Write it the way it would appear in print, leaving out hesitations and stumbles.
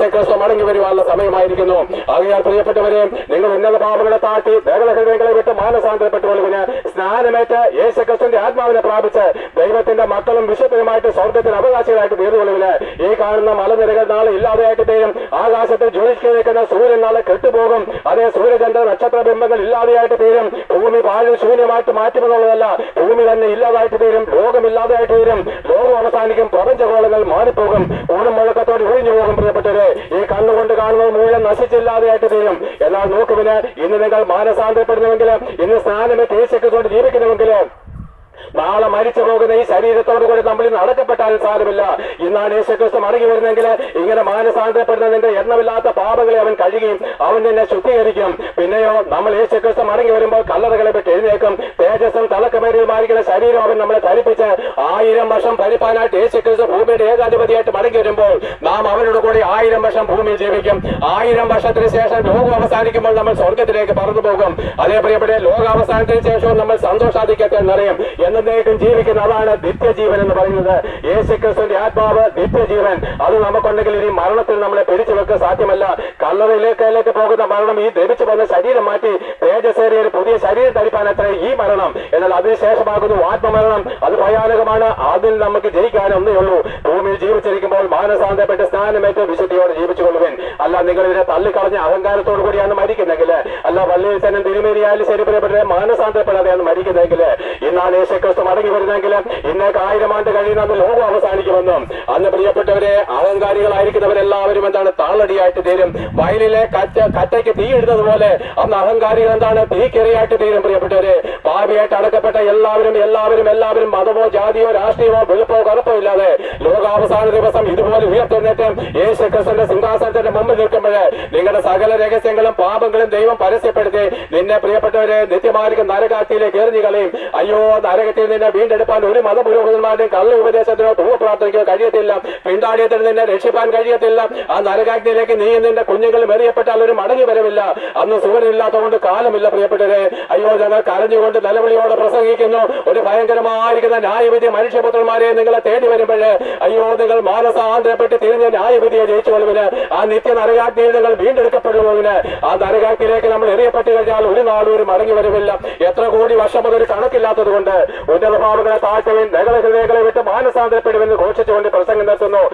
യേശുക്രിസ്തു മടങ്ങി വരുവാനുള്ള സമയമായിരിക്കുന്നു. ആകയാൽ പ്രിയപ്പെട്ടവരെ, നിങ്ങൾ ഉന്നത പാപങ്ങളെ താട്ടി ഹൃദയങ്ങളെ വിട്ട് മാനസാന്തരപ്പെട്ടുകൊള്ളുവിന്. സ്നാനമേറ്റ് യേശുക്രിസ്തുവിന്റെ ആത്മാവിനെ പ്രാപിച്ച് ദൈവത്തിന്റെ മക്കളും വിശുദ്ധരുമായിട്ട് സ്വർഗത്തിന് അവകാശികളായിട്ട് തീർന്നുകൊള്ളുവിന്. ഈ കാണുന്ന മലനിരകൾ നാളെ ഇല്ലാതെയായിട്ട് തീരും. ആകാശത്തിൽ ജ്വലിച്ചു നിൽക്കുന്ന സൂര്യൻ നാളെ കെട്ടുപോകും. അതേ സൂര്യചന്ദ്ര നക്ഷത്ര ബിംബങ്ങൾ ഇല്ലാതെയായിട്ട് തീരും. ഭൂമി പാഴും ശൂന്യമായിട്ട് മാറ്റുമെന്നുള്ളതല്ല, ഭൂമി തന്നെ ഇല്ലാതായിട്ട് തീരും. ലോകമില്ലാതെയായിട്ട് തീരും. ലോകം അവസാനിക്കും. പ്രപഞ്ചഗോളങ്ങൾ മാറിപ്പോകും. ഊണും മുഴക്കത്തോട് ഒഴിഞ്ഞു പോകും. പ്രിയപ്പെട്ടവരെ, ഈ കണ്ണുകൊണ്ട് കാണുന്നത് മുഴുവൻ നശിച്ചില്ലാതെയായിട്ട് തീരും. എന്നാൽ നോക്കുവിന്, ഇന്ന് നിങ്ങൾ മാനസാന്തരപ്പെടുന്നുവെങ്കിൽ, ഇന്ന് സ്നാനമേറ്റ് യേശുക്രിസ്തുവിനോട് ജീവിക്കുന്നുവെങ്കിൽ, നാളെ മരിച്ചു പോകുന്ന ഈ ശരീരത്തോടു കൂടി നമ്മൾ ഇന്ന് അടക്കപ്പെട്ടാലും സാരമില്ല. ഇന്നാണ് യേശുക്രിസ്തു മടങ്ങി വരുന്നെങ്കിൽ ഇങ്ങനെ മാനസാന്തരപ്പെടുന്നതിന്റെ എണ്ണമില്ലാത്ത പാപങ്ങളെ അവൻ കഴുകിയും അവൻ നിന്നെ ശുദ്ധീകരിക്കും. പിന്നെയോ, നമ്മൾ യേശുക്രിസ്തു മടങ്ങി വരുമ്പോൾ കല്ലറകളെ വിട്ട് എഴുന്നേക്കും. തേജസ്സും തലക്കമേറിയുമായിരിക്കുന്ന ശരീരം അവൻ നമ്മളെ ധരിപ്പിച്ച് 1000 വർഷം ഭരിപ്പാനായിട്ട് യേശുക്രിസ്തു ഭൂമിയുടെ ഏകാധിപതിയായിട്ട് മടങ്ങി വരുമ്പോൾ നാം അവനോട് കൂടി 1000 വർഷം ഭൂമിയിൽ ജീവിക്കും. 1000 വർഷത്തിന് ശേഷം ലോകം അവസാനിക്കുമ്പോൾ നമ്മൾ സ്വർഗത്തിലേക്ക് പറന്നു പോകും. അതേ പ്രിയപ്പെട്ട, ലോകാവസാനത്തിന് ശേഷവും നമ്മൾ സന്തോഷാധിക്യത്തെ നിറയും. എന്നേക്കും ജീവിക്കുന്ന അതാണ് നിത്യജീവൻ എന്ന് പറയുന്നത്. യേശുക്രിസ്തുവിന്റെ ആത്മാവ് നിത്യജീവൻ. അത് നമുക്കുണ്ടെങ്കിൽ ഇനി മരണത്തിൽ നമ്മളെ പിടിച്ചു വെക്കാൻ സാധ്യമല്ല. കല്ലറയിലേക്ക് പോകുന്ന മരണം ഈ ധരിച്ചു പോകുന്ന ശരീരം മാറ്റി തേജസ്സേറിയ ഒരു പുതിയ ശരീരം ധരിപ്പാനത്ര ഈ മരണം. എന്നാൽ അതിനുശേഷമാകുന്നു ആത്മമരണം. അത് ഭയാനകമാണ്. അതിൽ നമുക്ക് ജയിക്കാനൊന്നേ ഉള്ളൂ. ഭൂമിയിൽ ജീവിച്ചിരിക്കുമ്പോൾ മാനസാന്തരപ്പെട്ട് സ്നാനമേറ്റ് വിശുദ്ധിയോടെ ജീവിച്ചുകൊള്ളുവൻ. അല്ല, നിങ്ങൾ ഇതിനെ തള്ളിക്കളഞ്ഞ അഹങ്കാരത്തോടു കൂടിയാണ് മരിക്കുന്നെങ്കിൽ, അല്ല വള്ളിയിൽ തന്നെ തിരുമേനിയായാലും ശരി പ്രിയപ്പെട്ട മാനസാന്തരപ്പെടാതെയാണ് മരിക്കുന്നെങ്കിൽ, ഇന്നാണ് യേശുക്രിസ്തു മടങ്ങി വരുന്നെങ്കിൽ, ഇന്നേക്ക് 1000 ആണ്ട് കഴിയുന്ന ലോകം അവസാനിക്കുമെന്നും. അന്ന് പ്രിയപ്പെട്ടവരെ, അഹങ്കാരികളായിരിക്കുന്നവരെല്ലാവരും എന്താണ് താളടിയായിട്ട് തീരും. വയലിലെ കറ്റയ്ക്ക് തീ ഇടുന്നത് പോലെ അന്ന് അഹങ്കാരികൾ എന്താണ് തീക്കെറിയായിട്ട് തീരും. പ്രിയപ്പെട്ടവരെ, പാപിയായിട്ട് അടക്കപ്പെട്ട എല്ലാവരും മതമോ ജാതിയോ രാഷ്ട്രീയമോ വെളുപ്പോ കറുപ്പോ ഇല്ലാതെ ലോകാവസാന ദിവസം ഇതുപോലെ ഉയർത്തെഴുന്നേറ്റ് യേശുക്രിസ്തുവിന്റെ സിംഹാസനത്തിന്റെ മുമ്പിൽ നിൽക്കുമ്പോൾ നിങ്ങളുടെ സകല രഹസ്യങ്ങളും പാപങ്ങളും ദൈവം പരസ്യപ്പെടുത്തി നിന്നെ പ്രിയപ്പെട്ടവരെ നിത്യമാർഗം നരകാത്തിയിലേക്ക് എറിഞ്ഞു കളയും. അയ്യോ, നരകത്തിൽ നിന്നെ വീണ്ടെടുപ്പാൻ ഒരു മതപുരോഹിതന്മാരുടെയും കള്ള ഉപദേശത്തിനോ ധൂപ്രാർത്ഥനയ്ക്കോ കഴിയത്തില്ല. പിണ്ടാടിയത്തിൽ നിന്നെ രക്ഷിപ്പാൻ കഴിയത്തില്ല. ആ നരകാഗ്നിയിലേക്ക് നീ നിന്റെ കുഞ്ഞുങ്ങളും എറിയപ്പെട്ടാൽ ഒരു മടങ്ങി വരവില്ല. അന്ന് സൂര്യനില്ലാത്തതുകൊണ്ട് കാലമില്ല. പ്രിയപ്പെട്ടവരെ, അയ്യോ, ഞങ്ങൾ കരഞ്ഞുകൊണ്ട് നിലവിളിയോടെ പ്രസംഗിക്കുന്നു. ഒരു ഭയങ്കരമായിരിക്കുന്ന ന്യായവിധി മനുഷ്യപുത്രന്മാരെ നിങ്ങളെ തേടി വരുമ്പോൾ, അയ്യോ, നിങ്ങൾ മാനസാന്തരപ്പെട്ട് തിരിഞ്ഞ ന്യായവിധിയെ ജയിച്ചുകൊള്ളുവിന്. ആ നിത്യ നരകാഗ്നിയിൽ നിങ്ങൾ വീണ്ടെടുക്കപ്പെടുന്നതിന്, ആ നരകാഗ്നിയിലേക്ക് നമ്മൾ എറിയപ്പെട്ടു കഴിഞ്ഞാൽ ഒരു നാളും ഒരു മടങ്ങി വരവില്ല. എത്ര കോടി വർഷം അതൊരു കണക്കില്ലാത്തത് കൊണ്ട് ഉന്നത പാപങ്ങളെ താഴ്ത്തുവിൻ, ഹൃദയങ്ങളെ വിട്ട് മാനസാന്തരപ്പെടുമെന്ന് ഘോഷിച്ചുകൊണ്ട് പ്രസംഗം നിർത്തുന്നു.